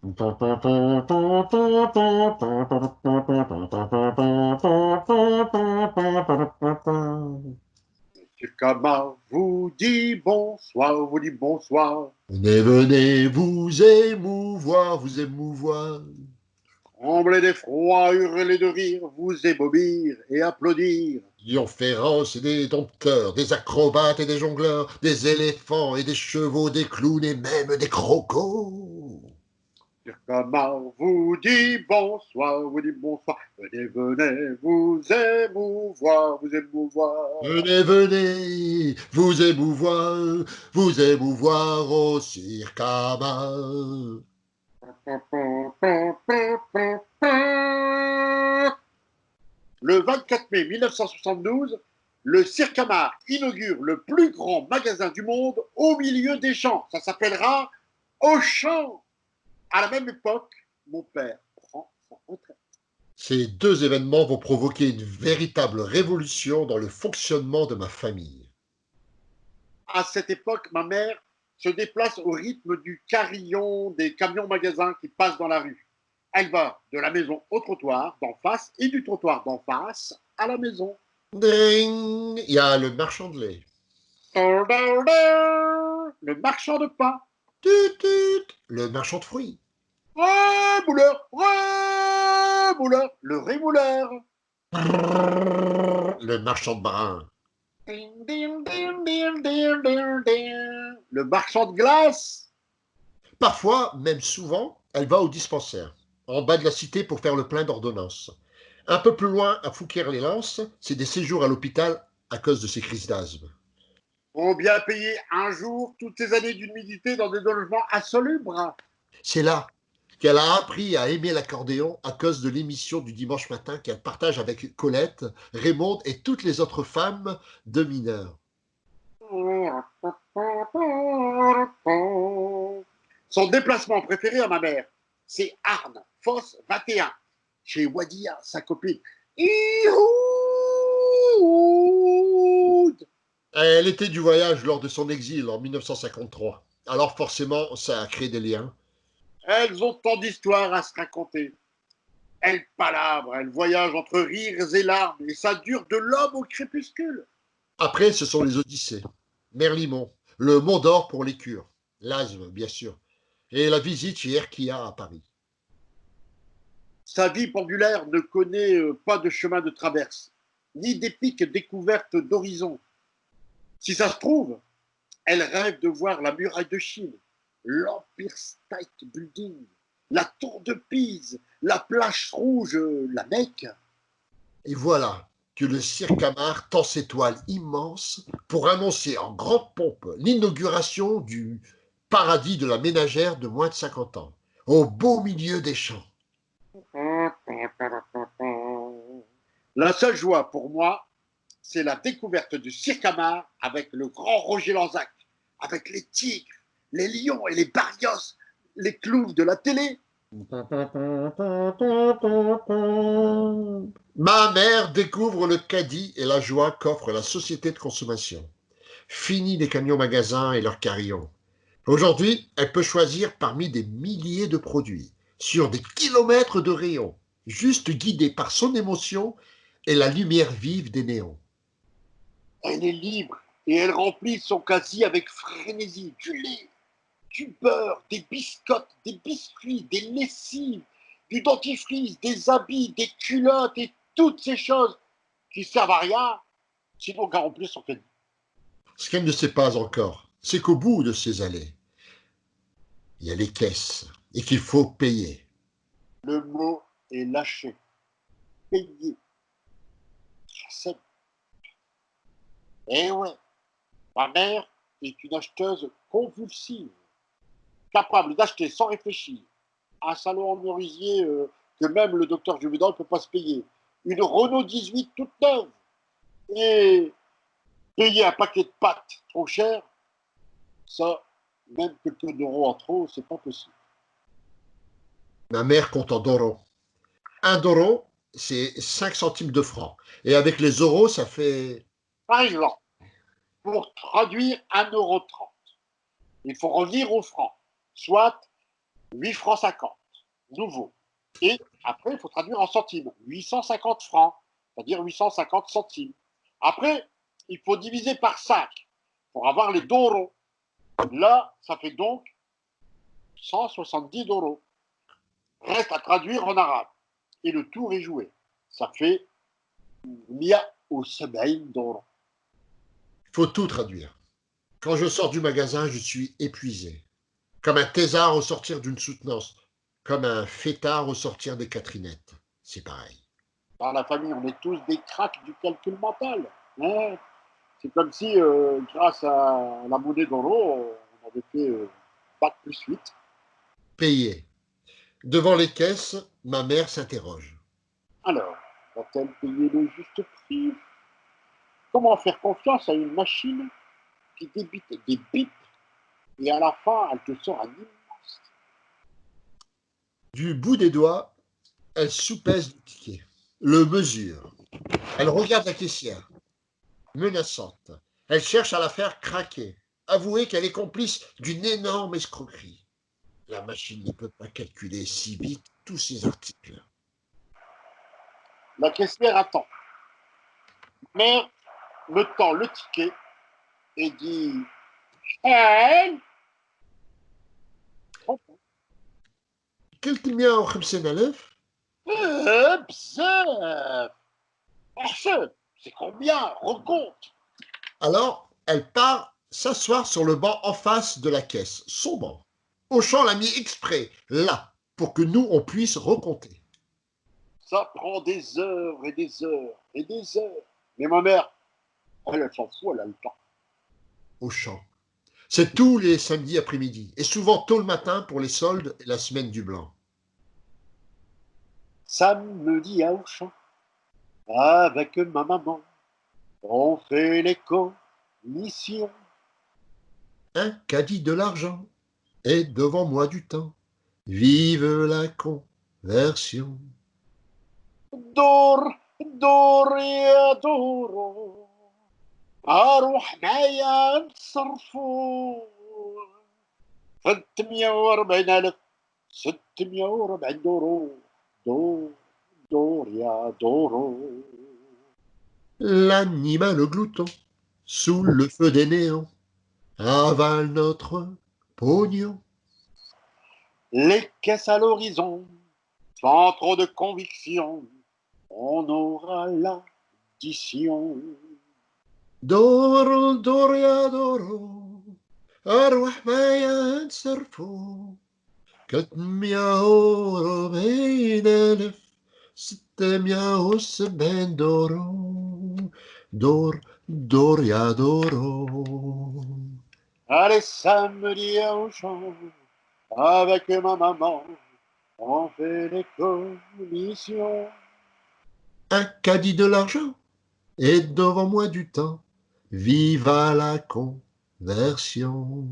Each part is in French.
Monsieur Kama vous dit bonsoir. Venez, venez vous émouvoir, vous émouvoir. Tremblez d'effroi, hurlez de rire, vous ébobir et applaudir. Lions féroces et des dompteurs, des acrobates et des jongleurs, des éléphants et des chevaux, des clowns et même des crocos. Monsieur Kama vous dit bonsoir. Venez, venez, vous émouvoir, vous émouvoir. Venez, venez vous émouvoir au Circama. Le 24 mai 1972, le Circamar inaugure le plus grand magasin du monde au milieu des champs. Ça s'appellera Auchan. À la même époque, mon père prend sa retraite. Ces deux événements vont provoquer une véritable révolution dans le fonctionnement de ma famille. À cette époque, ma mère se déplace au rythme du carillon des camions magasins qui passent dans la rue. Elle va de la maison au trottoir d'en face et du trottoir d'en face à la maison. Ding! Il y a le marchand de lait. Le marchand de pain. Tut, tut, le marchand de fruits. Rémouleur, rémouleur, le rémouleur. Le marchand de brin. Le marchand de glace. Parfois, même souvent, elle va au dispensaire, en bas de la cité pour faire le plein d'ordonnances. Un peu plus loin, à Fouquier-les-Lances, c'est des séjours à l'hôpital à cause de ses crises d'asthme. Combien payer un jour toutes ces années d'humidité dans des logements insalubres? C'est là qu'elle a appris à aimer l'accordéon à cause de l'émission du dimanche matin qu'elle partage avec Colette, Raymonde et toutes les autres femmes de mineurs. Son déplacement préféré à ma mère, c'est Arnes, Fosse 21, chez Wadia, sa copine. Ihoud. Elle était du voyage lors de son exil en 1953. Alors forcément, ça a créé des liens. Elles ont tant d'histoires à se raconter. Elles palabrent, elles voyagent entre rires et larmes, et ça dure de l'aube au crépuscule. Après, ce sont les Odyssées. Merlimont, le Mont d'Or pour les cures, l'asthme, bien sûr, et la visite chez Erkia à Paris. Sa vie pendulaire ne connaît pas de chemin de traverse, ni d'épiques découvertes d'horizon. Si ça se trouve, elle rêve de voir la muraille de Chine, l'Empire State Building, la tour de Pise, la plage rouge, la Mecque. Et voilà que le cirque Amar tend ses toiles immenses pour annoncer en grande pompe l'inauguration du paradis de la ménagère de moins de 50 ans, au beau milieu des champs. La seule joie pour moi, c'est la découverte du cirque Amar avec le grand Roger Lanzac, avec les tigres, les lions et les barrios, les clowns de la télé. Ma mère découvre le caddie et la joie qu'offre la société de consommation. Fini les camions magasins et leurs carillons. Aujourd'hui, elle peut choisir parmi des milliers de produits, sur des kilomètres de rayons, juste guidée par son émotion et la lumière vive des néons. Elle est libre et elle remplit son casier avec frénésie. Du lait, du beurre, des biscottes, des biscuits, des lessives, du dentifrice, des habits, des culottes et toutes ces choses qui servent à rien, sinon qu'à remplir son caddie. Ce qu'elle ne sait pas encore, c'est qu'au bout de ces allées, il y a les caisses et qu'il faut payer. Le mot est lâché. Payer. C'est... Eh ouais, ma mère est une acheteuse convulsive, capable d'acheter sans réfléchir. Un salon en merisier que même le docteur Juvédan ne peut pas se payer. Une Renault 18 toute neuve. Et payer un paquet de pâtes trop cher, ça, même quelques euros en trop, c'est pas possible. Ma mère compte en euros. Un euro, c'est 5 centimes de francs. Et avec les euros, ça fait... Par exemple, pour traduire 1,30 €, il faut revenir au franc, soit 8 francs 50, nouveau. Et après, il faut traduire en centimes. 850 francs, c'est-à-dire 850 centimes. Après, il faut diviser par 5 pour avoir les euros. Là, ça fait donc 170 euros. Reste à traduire en arabe. Et le tour est joué. Ça fait 170 euros. Il faut tout traduire. Quand je sors du magasin, je suis épuisé. Comme un thésard au sortir d'une soutenance. Comme un fêtard au sortir des Catherinettes. C'est pareil. Dans la famille, on est tous des cracks du calcul mental. Hein. C'est comme si, grâce à la monnaie d'euro, on avait fait bac plus 8. Payé. Devant les caisses, ma mère s'interroge. Alors, va-t-elle payer le juste prix? Comment faire confiance à une machine qui débite des bips et à la fin, elle te sort un immense. Du bout des doigts, elle soupèse le ticket, le mesure. Elle regarde la caissière, menaçante. Elle cherche à la faire craquer, avouer qu'elle est complice d'une énorme escroquerie. La machine ne peut pas calculer si vite tous ces articles. La caissière attend. Mère me tend le ticket et dit Hey, قلت 150,000. bzef, c'est combien? Recompte. Alors, elle part s'asseoir sur le banc en face de la caisse, son banc. Auchan l'a mis exprès, là, pour que nous, on puisse recompter. Ça prend des heures et des heures et des heures. Mais ma mère, elle s'en fout, elle a le temps. Auchan. C'est tous les samedis après-midi, et souvent tôt le matin pour les soldes et la semaine du blanc. Samedi à Auchan, avec ma maman, on fait les commissions. Un caddie de l'argent, et devant moi du temps. Vive la conversion. دور دور يا دورو اروح معايا نتصرفوا 340,000 640 دورو دور دور يا دورو. L'animal glouton, sous le feu des néons, avale notre pognon. Les caisses à l'horizon, sans trop de conviction, on aura l'addition. دور دور يا دورو أروح معايا نصرفو 340,670 دورو دور دور يا دورو. Allez, samedi au champ, avec ma maman, on fait les commissions. Un caddie de l'argent et devant moi du temps. Viva la conversion.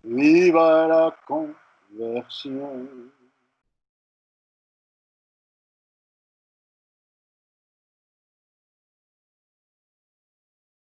Viva la conversion.